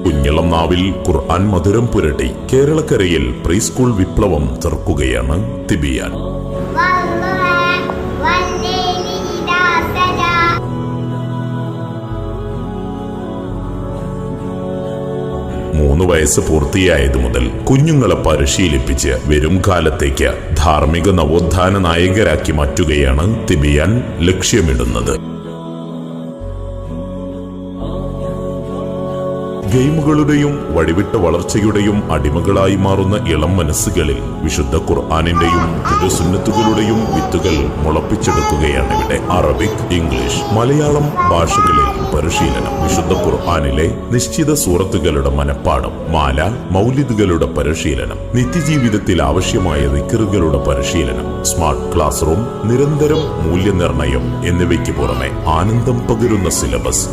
കുഞ്ഞിളം നാവിൽ ഖുർആൻ മധുരം പുരട്ടി കേരളക്കരയിൽ പ്രീ സ്കൂൾ വിപ്ലവം തീർക്കുകയാണ് തിബിയാൻ. 3 വയസ്സ് പൂർത്തിയായതു മുതൽ കുഞ്ഞുങ്ങളെ പരിശീലിപ്പിച്ച് വരും കാലത്തേക്ക് ധാർമ്മിക നവോത്ഥാന നായകരാക്കി മാറ്റുകയാണ് തിബിയാൻ ലക്ഷ്യമിടുന്നത്. ഗെയിമുകളുടെയും വഴിവിട്ട വളർച്ചയുടെയും അടിമകളായി മാറുന്ന ഇളം മനസ്സുകളിൽ വിശുദ്ധ ഖുർആനിന്റെയും തിരുസുന്നത്തുകളുടെയും വിത്തുകൾ മുളപ്പിച്ചെടുക്കുകയാണ് ഇവിടെ. അറബിക്, ഇംഗ്ലീഷ്, മലയാളം ഭാഷകളിൽ പരിശീലനം, വിശുദ്ധ ഖുർആനിലെ നിശ്ചിത സൂറത്തുകളുടെ മനപ്പാഠം, മാല, മൗലിദുകളുടെ പരിശീലനം, നിത്യജീവിതത്തിൽ ആവശ്യമായ ദിക്റുകളുടെ പരിശീലനം, സ്മാർട്ട് ക്ലാസ് റൂം, നിരന്തരം മൂല്യനിർണയം എന്നിവയ്ക്ക് പുറമെ ആനന്ദം പകരുന്ന സിലബസ്.